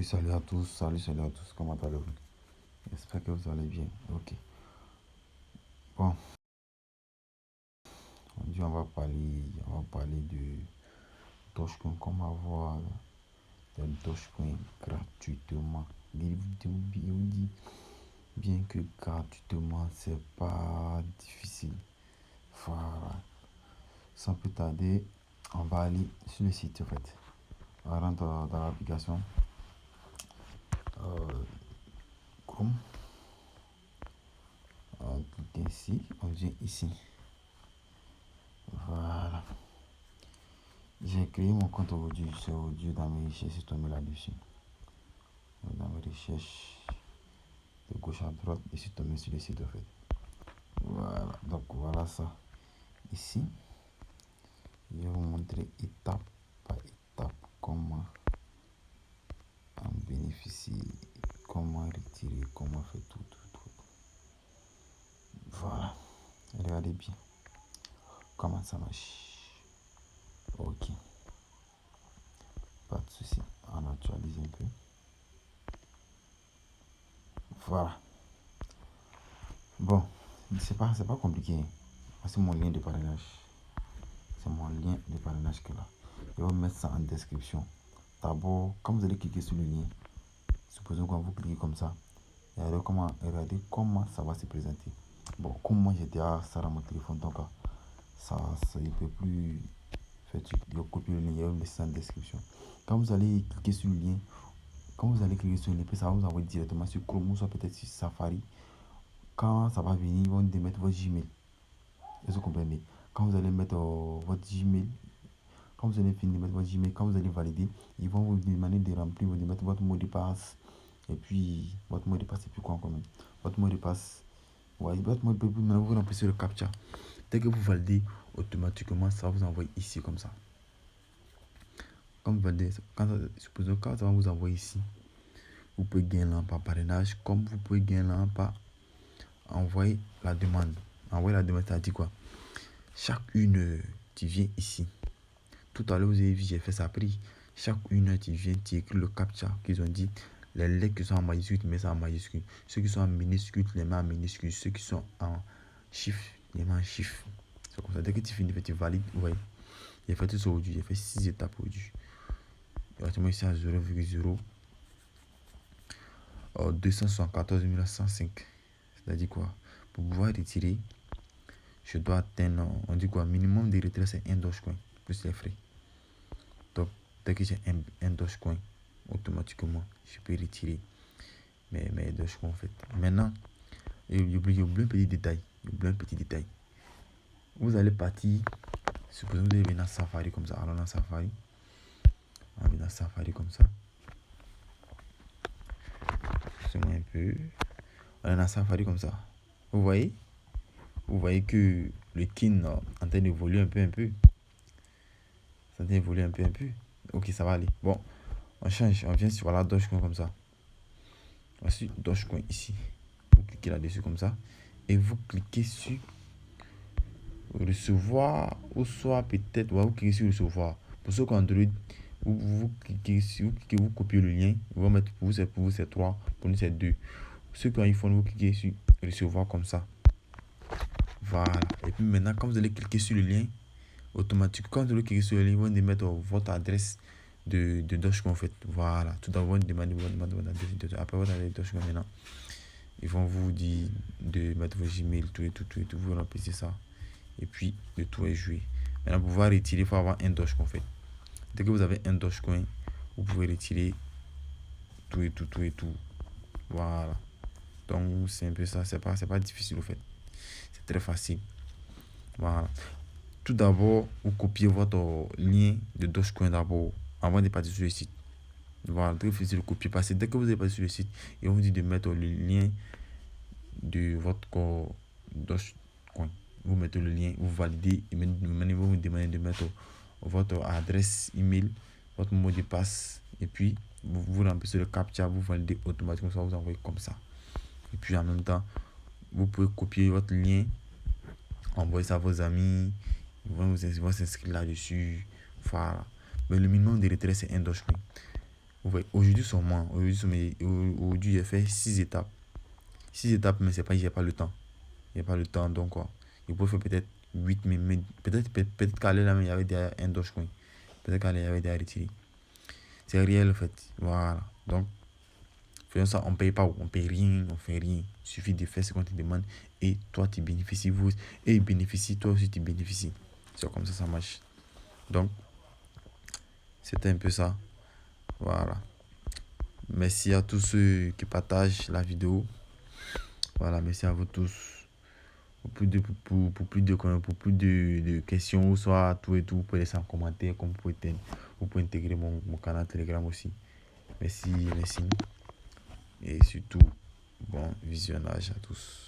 Salut à tous, salut à tous, comment allez-vous? J'espère que vous allez bien. Ok. Bon, aujourd'hui on va parler de Dogecoin, comment avoir des Dogecoin gratuitement. Il vous dit bien que gratuitement, c'est pas difficile. Voilà. Sans plus tarder, on va aller sur le site en fait. On rentre dans l'application Chrome. On clique ici, on vient ici. Voilà. J'ai créé mon compte aujourd'hui. C'est aujourd'hui dans mes recherches, c'est tombé là-dessus. Dans mes recherches de gauche à droite, et c'est tombé sur le site en fait. Voilà, donc voilà ça. Ici, je vais vous montrer étape par étape comment en bénéficier, comment retirer, comment faire tout. Voilà, regardez bien comment ça marche. Ok, pas de souci. On actualise un peu. Voilà. Bon, c'est pas compliqué. C'est mon lien de parrainage. C'est mon lien de parrainage que là. Je vais mettre ça en description. D'abord, quand vous allez cliquer sur le lien, supposons que vous cliquez comme ça, et regardez comment ça va se présenter. Bon, comme moi j'ai déjà ça dans mon téléphone, donc ça ne peut plus faire truc. Je vais copier le lien, je vais laisser ça en description. Quand vous allez cliquer sur le lien, ça va vous envoyer directement sur Chrome ou soit peut-être sur Safari. Quand ça va venir, ils vont mettre votre Gmail. Vous comprenez? Quand vous allez mettre votre Gmail, quand vous allez finir de mettre votre Gmail, quand vous allez valider, ils vont vous demander de remplir, de mettre votre mot de passe. Et puis, votre mot de passe, c'est plus quoi quand même. Votre mot de passe, ouais, votre mot de passe, vous remplissez le captcha. Dès que vous validez, automatiquement, ça va vous envoyer ici comme ça. Quand vous validez, supposons quand ça va vous envoyer ici, vous pouvez gagner là par parrainage, comme vous pouvez gagner là par envoyer la demande. Envoyer la demande, ça dit quoi? Chaque une heure, tu viens ici. Tout à l'heure, vous avez vu, j'ai fait ça prix. Chaque une heure, tu viens, tu écris le captcha qu'ils ont dit. Les lettres qui sont en majuscule, tu mets ça en majuscule. Ceux qui sont en minuscule, tu les mets en minuscule. Ceux qui sont en chiffre, tu les mets en chiffre. C'est comme ça. Dès que tu finis, tu valides. Vous voyez, j'ai fait tout ça aujourd'hui. J'ai fait 6 étapes aujourd'hui. Directement ici à 0,0 274 105. C'est-à-dire quoi? Pour pouvoir retirer, je dois atteindre, on dit quoi? Minimum de retrait, c'est 1 Dogecoin, plus les frais. Donc, dès que j'ai un Dogecoin, automatiquement, je peux retirer mes Dogecoins en fait. Maintenant, j'ai oublié un petit détail. Vous allez partir, supposons que vous allez venir dans Safari comme ça. Allons dans Safari. On va venir dans Safari comme ça. C'est un peu. On est dans Safari comme ça. Vous voyez que le kin est en train d'évoluer un peu. Ça vient évoluer un peu. Ok, ça va aller. Bon, on change. On vient sur la Dogecoin comme ça. Voici Dogecoin ici. Vous cliquez là-dessus comme ça. Et vous cliquez sur recevoir. Ou soit peut-être, vous cliquez sur recevoir. Pour ceux qui ont Android, vous cliquez, vous copiez le lien. Vous mettre pour vous c'est 3. Pour nous c'est 2. Ceux qui ont iPhone, vous cliquez sur recevoir comme ça. Voilà. Et puis maintenant, quand vous allez cliquer sur le lien, automatiquement, quand vous allez cliquer sur le lien, ils vont mettre votre adresse de Dogecoin en fait. Voilà. Tout d'abord, demandez votre adresse. Après votre adresse de Dogecoin maintenant, ils vont vous dire de mettre vos Gmail, tout. Vous remplissez ça. Et puis, le tout est joué. Maintenant, pour pouvoir retirer, il faut avoir un Dogecoin en fait. Dès que vous avez un Dogecoin, vous pouvez retirer tout. Voilà. Donc, c'est un peu ça. C'est pas difficile en fait. C'est très facile. Voilà. Tout d'abord, vous copiez votre lien de Dogecoin d'abord avant de partir sur le site. Voilà, très facile de copier. Parce que dès que vous êtes passé sur le site, ils vont vous dire de mettre le lien de votre Dogecoin. Vous mettez le lien, vous validez, et maintenant vous demandez de mettre votre adresse email, votre mot de passe, et puis vous remplissez le captcha, vous validez automatiquement, ça va vous envoyer comme ça. Et puis en même temps, vous pouvez copier votre lien, envoyer ça à vos amis, ils vont s'inscrire là-dessus. Voilà. Mais le minimum de retrait, c'est un Dogecoin. Vous voyez, aujourd'hui seulement, aujourd'hui j'ai fait 6 étapes. 6 étapes, mais c'est pas, j'ai pas le temps. Il n'y a pas le temps, donc quoi. Il peut faire peut-être 8, mais peut-être qu'à l'aller là, il y avait déjà un Dogecoin. Peut-être qu'à l'aller, il y avait déjà retiré. C'est réel, en fait. Voilà. Donc, faisons ça, on paye pas, on paye rien, on fait rien. Il suffit de faire ce qu'on te demande et toi, tu bénéficies. Et il bénéficie, toi aussi, tu bénéficies. C'est comme ça marche. Donc, c'était un peu ça. Voilà. Merci à tous ceux qui partagent la vidéo. Voilà, merci à vous tous. Pour plus de questions, ou soit tout et tout, vous pouvez laisser en commentaire, comme vous pouvez intégrer mon canal Telegram aussi. Merci. Et surtout, bon visionnage à tous.